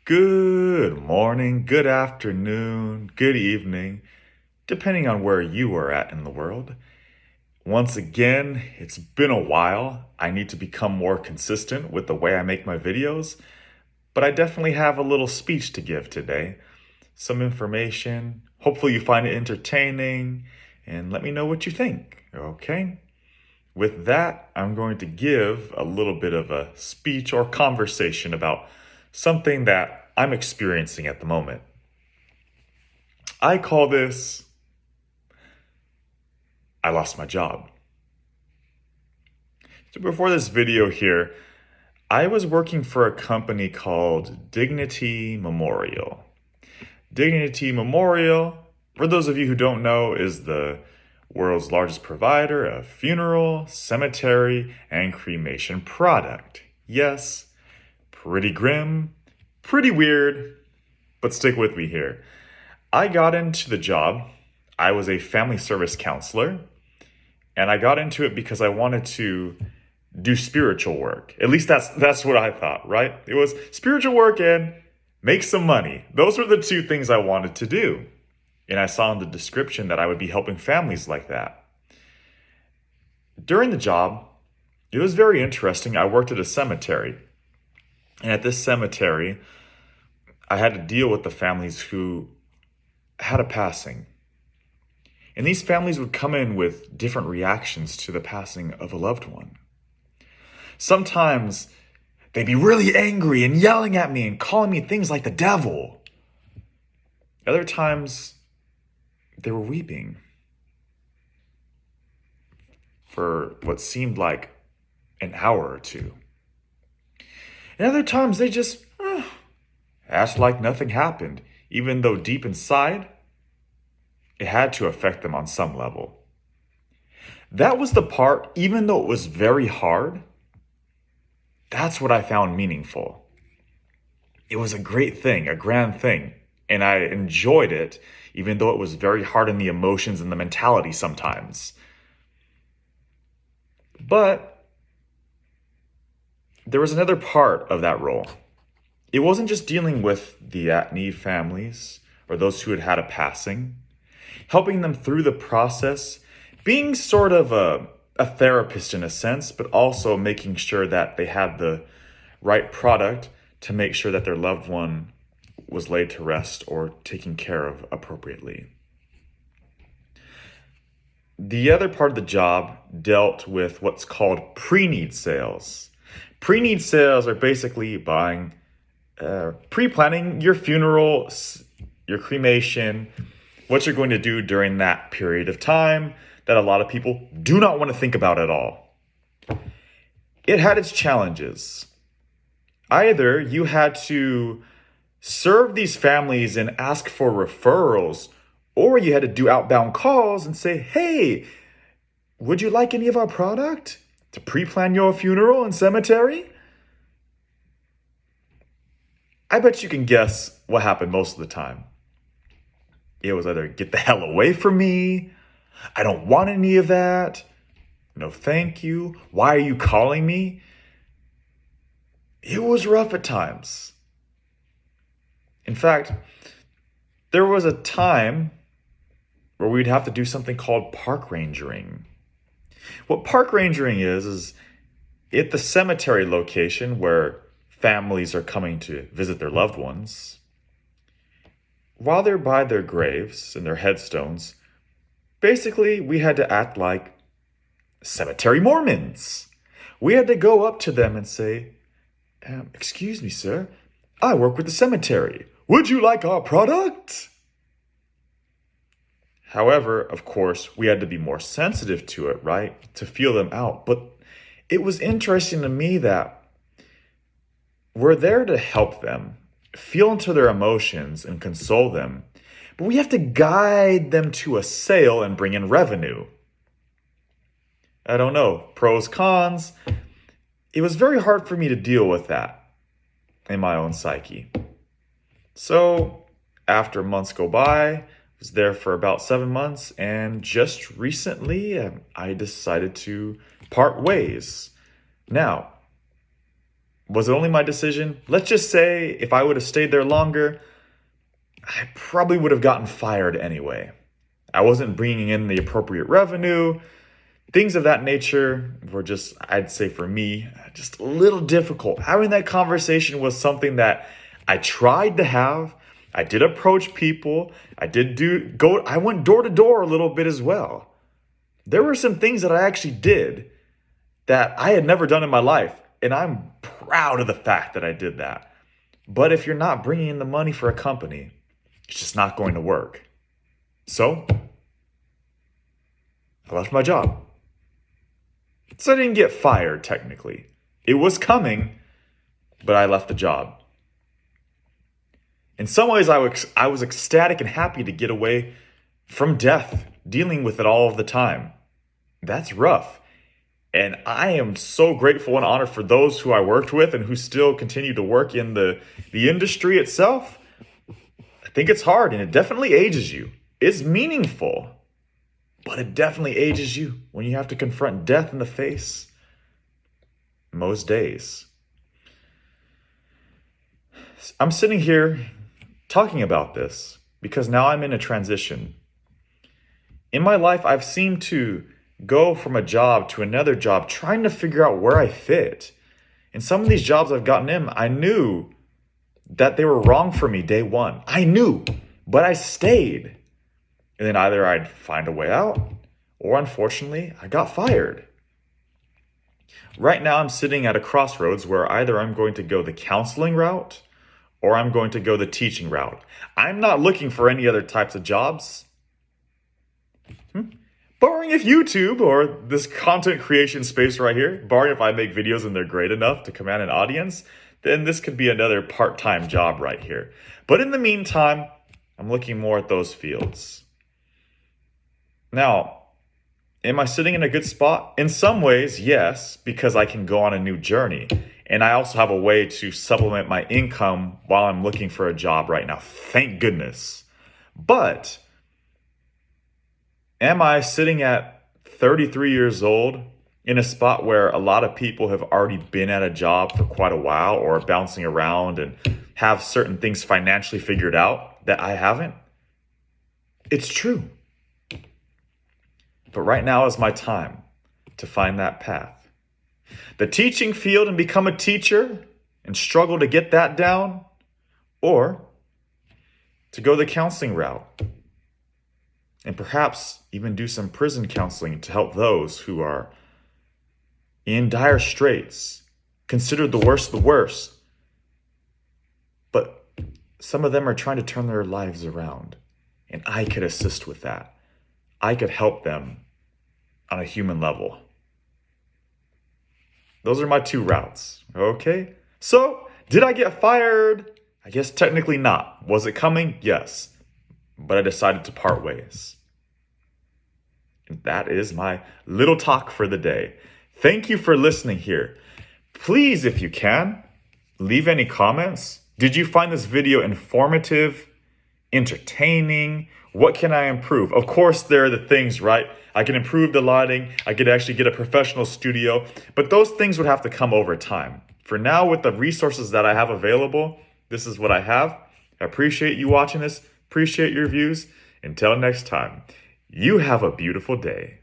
Good morning, good afternoon, good evening, depending on where you are at in the world. Once again, it's been a while. I need to become more consistent with the way I make my videos, but I definitely have a little speech to give today. Some information. Hopefully, you find it entertaining, and let me know what you think, okay? With that, I'm going to give a little bit of a speech or conversation about something that I'm experiencing at the moment. I call this, I lost my job. So before this video here, I was working for a company called Dignity Memorial. Dignity Memorial, for those of you who don't know, is the world's largest provider of funeral, cemetery, and cremation product. Yes, pretty grim, pretty weird, but stick with me here. I got into the job. I was a family service counselor, and I got into it because I wanted to do spiritual work. At least that's what I thought, right? It was spiritual work and make some money. Those were the two things I wanted to do. And I saw in the description that I would be helping families like that. During the job, it was very interesting. I worked at a cemetery. And at this cemetery, I had to deal with the families who had a passing. And these families would come in with different reactions to the passing of a loved one. Sometimes they'd be really angry and yelling at me and calling me things like the devil. Other times, they were weeping for what seemed like an hour or two. And other times, they just acted like nothing happened, even though deep inside, it had to affect them on some level. That was the part, even though it was very hard, that's what I found meaningful. It was a great thing, a grand thing, and I enjoyed it, even though it was very hard in the emotions and the mentality sometimes. But there was another part of that role. It wasn't just dealing with the at-need families or those who had had a passing, helping them through the process, being sort of a therapist in a sense, but also making sure that they had the right product to make sure that their loved one was laid to rest or taken care of appropriately. The other part of the job dealt with what's called pre-need sales. Pre-need sales are basically pre-planning your funeral, your cremation, what you're going to do during that period of time that a lot of people do not want to think about at all. It had its challenges. Either you had to serve these families and ask for referrals, or you had to do outbound calls and say, hey, would you like any of our product to pre-plan your funeral and cemetery? I bet you can guess what happened most of the time. It was either get the hell away from me, I don't want any of that, no thank you, why are you calling me? It was rough at times. In fact, there was a time where we'd have to do something called park rangering. What park rangering is at the cemetery location where families are coming to visit their loved ones, while they're by their graves and their headstones, basically we had to act like cemetery Mormons. We had to go up to them and say, excuse me, sir, I work with the cemetery. Would you like our product? However, of course, we had to be more sensitive to it, right? To feel them out. But it was interesting to me that we're there to help them, feel into their emotions and console them. But we have to guide them to a sale and bring in revenue. I don't know, pros, cons. It was very hard for me to deal with that in my own psyche. So after months go by, I was there for about 7 months, and just recently I decided to part ways. Now, Was it only my decision? Let's just say if I would have stayed there longer, I probably would have gotten fired anyway. I wasn't bringing in the appropriate revenue. Things of that nature were just, I'd say for me, just a little difficult. Having that conversation was something that I tried to have. I did approach people. I went door to door a little bit as well. There were some things that I actually did that I had never done in my life. And I'm proud of the fact that I did that. But if you're not bringing in the money for a company, it's just not going to work. So I left my job. So I didn't get fired technically. It was coming, but I left the job. In some ways, I was ecstatic and happy to get away from death, dealing with it all of the time. That's rough. And I am so grateful and honored for those who I worked with and who still continue to work in the industry itself. I think it's hard and it definitely ages you. It's meaningful, but it definitely ages you when you have to confront death in the face most days. I'm sitting here talking about this because now I'm in a transition. In my life, I've seemed to go from a job to another job, trying to figure out where I fit. And some of these jobs I've gotten in, I knew that they were wrong for me day one. I knew, but I stayed. And then either I'd find a way out, or unfortunately, I got fired. Right now, I'm sitting at a crossroads where either I'm going to go the counseling route, or I'm going to go the teaching route. I'm not looking for any other types of jobs. Barring if YouTube or this content creation space right here, barring if I make videos and they're great enough to command an audience, then this could be another part-time job right here. But in the meantime, I'm looking more at those fields. Now, am I sitting in a good spot? In some ways, yes, because I can go on a new journey. And I also have a way to supplement my income while I'm looking for a job right now. Thank goodness. But am I sitting at 33 years old in a spot where a lot of people have already been at a job for quite a while or are bouncing around and have certain things financially figured out that I haven't? It's true. But right now is my time to find that path. The teaching field and become a teacher and struggle to get that down, or to go the counseling route and perhaps even do some prison counseling to help those who are in dire straits, considered the worst, but some of them are trying to turn their lives around, and I could assist with that. I could help them on a human level. Those are my two routes, okay? So, did I get fired? I guess technically not. Was it coming? Yes. But I decided to part ways. And that is my little talk for the day. Thank you for listening here. Please, if you can, leave any comments. Did you find this video informative, entertaining? What can I improve? Of course, there are the things, right? I can improve the lighting. I could actually get a professional studio, but those things would have to come over time. For now, with the resources that I have available, this is what I have. I appreciate you watching this. Appreciate your views. Until next time, you have a beautiful day.